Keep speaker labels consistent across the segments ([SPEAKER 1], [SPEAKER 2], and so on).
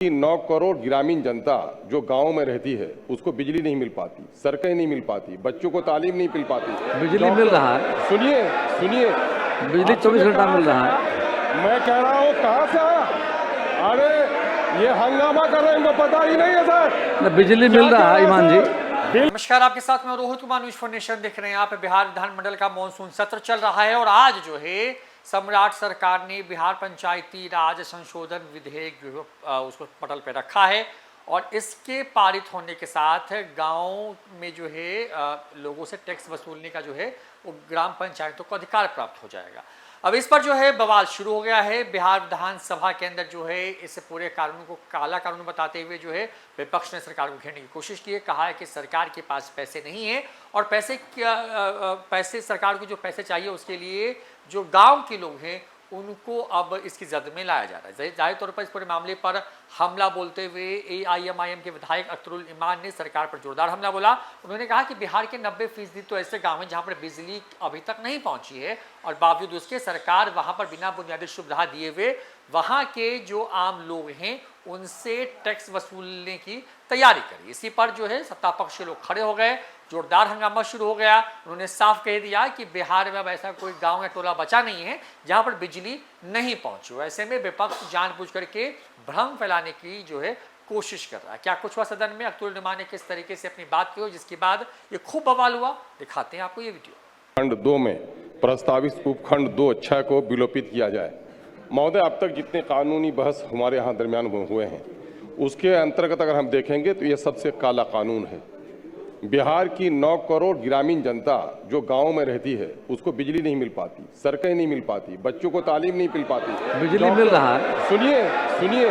[SPEAKER 1] कि 9 करोड़ ग्रामीण जनता जो गांव में रहती है उसको बिजली नहीं मिल पाती, सड़कें नहीं मिल पाती, बच्चों को तालीम नहीं मिल पाती।
[SPEAKER 2] बिजली मिल रहा है,
[SPEAKER 1] सुनिए सुनिए,
[SPEAKER 2] बिजली 24 घंटा मिल रहा है।
[SPEAKER 1] मैं कह रहा हूँ कहाँ से आया? अरे ये हंगामा कर रहे हैं, इनको पता ही नहीं है सर।
[SPEAKER 2] बिजली मिल रहा है ईमान जी।
[SPEAKER 3] नमस्कार, आपके साथ मैं Rohit Kumar, news for nation देख रहे हैं। यहाँ पे बिहार विधानमंडल का मॉनसून सत्र चल रहा है और आज जो है सम्राट सरकार ने बिहार पंचायती राज संशोधन विधेयक जो उसको पटल पे रखा है और इसके पारित होने के साथ गांव में जो है लोगों से टैक्स वसूलने का जो है वो ग्राम पंचायतों को अधिकार प्राप्त हो जाएगा। अब इस पर जो है बवाल शुरू हो गया है। बिहार विधानसभा के अंदर जो है इस पूरे कानून को काला कानून बताते हुए जो है विपक्ष ने सरकार को घेरने की कोशिश की है। कहा है कि सरकार के पास पैसे नहीं है और पैसे सरकार को जो पैसे चाहिए उसके लिए जो गांव के लोग हैं उनको अब इसकी जद में लाया जा रहा है। जाहिर तौर पर इस पूरे मामले पर हमला बोलते हुए AIMIM के विधायक अख्तरुल इमान ने सरकार पर जोरदार हमला बोला। उन्होंने कहा कि बिहार के 90% तो ऐसे गांव हैं जहां पर बिजली अभी तक नहीं पहुंची है और बावजूद उसके सरकार वहां पर बिना बुनियादी सुविधा दिए हुए वहां के जो आम लोग हैं उनसे टैक्स वसूलने की तैयारी करी। इसी पर जो है सत्ता पक्ष के लोग खड़े हो गए, जोरदार हंगामा शुरू हो गया। उन्होंने साफ कह दिया कि बिहार में अब ऐसा कोई गांव या टोला बचा नहीं है जहां पर बिजली नहीं पहुंची। ऐसे में विपक्ष जानबूझ करके भ्रम फैलाने की जो है कोशिश कर रहा है। क्या कुछ हुआ सदन में, अख्तरुल इमान ने किस तरीके से अपनी बात की, जिसके बाद ये खूब बवाल हुआ, दिखाते हैं आपको ये वीडियो।
[SPEAKER 1] खंड 2 में प्रस्तावित उपखंड 2(6) को विलोपित किया जाए। महोदय, अब तक जितने कानूनी बहस हमारे यहाँ दरमियान हुए हैं उसके अंतर्गत अगर हम देखेंगे तो ये सबसे काला कानून है। बिहार की 9 करोड़ ग्रामीण जनता जो गांव में रहती है उसको बिजली नहीं मिल पाती, सड़कें नहीं मिल पाती, बच्चों को तालीम नहीं मिल पाती।
[SPEAKER 2] बिजली मिल रहा है,
[SPEAKER 1] सुनिए सुनिए,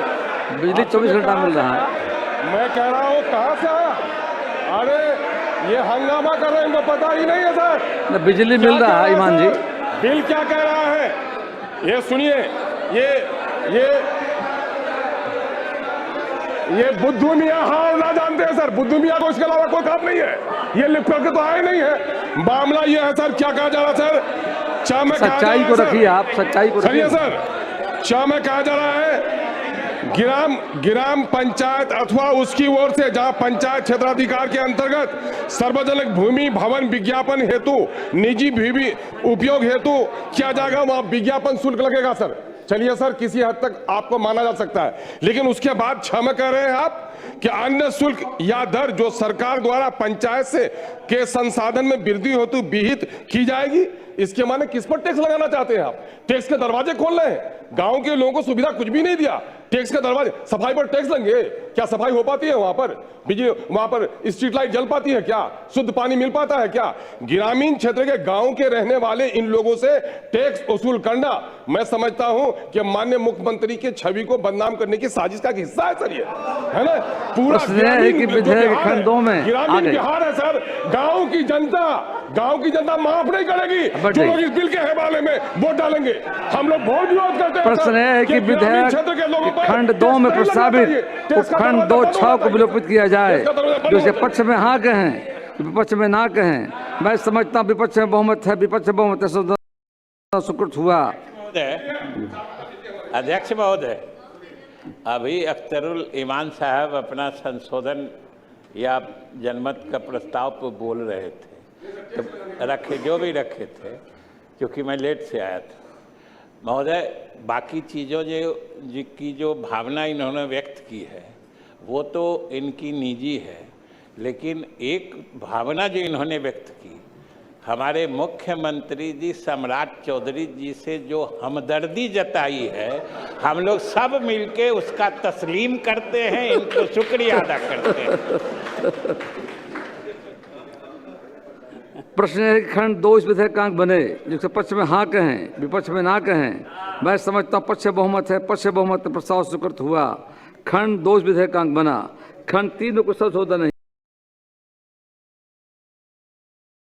[SPEAKER 2] बिजली 24 घंटा मिल रहा है।
[SPEAKER 1] मैं कह रहा हूँ कहाँ से आया? अरे ये हंगामा कर रहे हैं, इनको पता ही नहीं है सर।
[SPEAKER 2] बिजली मिल रहा है ईमान जी।
[SPEAKER 1] बिल क्या कह रहा है ये सुनिए। ये बुद्धू मियाँ हाल ना जानते हैं सर। बुद्धू मियाँ को इसके अलावा कोई काम नहीं है। ये लिख करके तो आए नहीं है। मामला ये है सर, क्या कहा जा रहा है सर?
[SPEAKER 2] सच्चाई को रखिए आप, सच्चाई को रखिए
[SPEAKER 1] सर। क्या में कहा जा रहा है ग्राम पंचायत अथवा उसकी ओर से जहां पंचायत क्षेत्राधिकार के अंतर्गत सार्वजनिक भूमि भवन विज्ञापन हेतु निजी भूमि उपयोग हेतु किया जाएगा, वहां विज्ञापन शुल्क लगेगा सर। चलिए सर, किसी हद तक आपको माना जा सकता है, लेकिन उसके बाद क्षमा कह रहे हैं आप कि अन्य शुल्क या दर जो सरकार द्वारा पंचायत से के संसाधन में वृद्धि हेतु विहित की जाएगी। इसके माने किस पर टैक्स लगाना चाहते हैं आप? टैक्स के दरवाजे खोल रहे हैं। गांव के लोगों को सुविधा कुछ भी नहीं दिया, टैक्स के दरवाजे। सफाई पर टैक्स लेंगे, क्या सफाई हो पाती है वहां पर? बिजली वहां पर स्ट्रीट लाइट जल पाती है क्या? शुद्ध पानी मिल पाता है क्या? ग्रामीण क्षेत्र के गांव के रहने वाले इन लोगों से टैक्स वसूल करना, मैं समझता हूं कि माननीय मुख्यमंत्री के छवि को बदनाम करने की साजिश का हिस्सा है सर। ये है ना पूरा
[SPEAKER 2] ग्रामीण
[SPEAKER 1] बिहार है सर। गांव की जनता माफ नहीं करेगी जो लोग इस बिल के हवाले में वोट डालेंगे। हम लोग बहुत विरोध करते हैं।
[SPEAKER 2] प्रश्न है कि विधेयक खंड 2 में प्रस्तावित उपखंड 2(6) को विलोपित किया जाए। जो इसके पक्ष में हाँ कहें, विपक्ष में ना कहें। मैं समझता हूँ विपक्ष में बहुमत है, विपक्ष में बहुमत है, सुकृत हुआ।
[SPEAKER 4] अध्यक्ष महोदय, अभी अख्तरुल इमान साहब अपना संशोधन या जनमत का प्रस्ताव पर बोल रहे थे, तो रखे जो भी रखे थे, क्योंकि मैं लेट से आया था। महोदय, बाकी चीज़ों की जो भावना इन्होंने व्यक्त की है वो तो इनकी निजी है, लेकिन एक भावना जो इन्होंने व्यक्त की, हमारे मुख्यमंत्री जी सम्राट चौधरी जी से जो हमदर्दी जताई है, हम लोग सब मिलके उसका तस्लीम करते हैं, इनको शुक्रिया अदा करते हैं।
[SPEAKER 2] प्रश्न है कि खंड 2 इस विधेयक बने, जिसके पक्ष में हाँ कहें, विपक्ष में ना कहें। मैं समझता हूँ पक्ष बहुमत है, पक्ष बहुमत प्रस्ताव स्वीकृत हुआ। खंड 2 इस विधेयक बना। खंड 3 में कुछ संशोधन नहीं।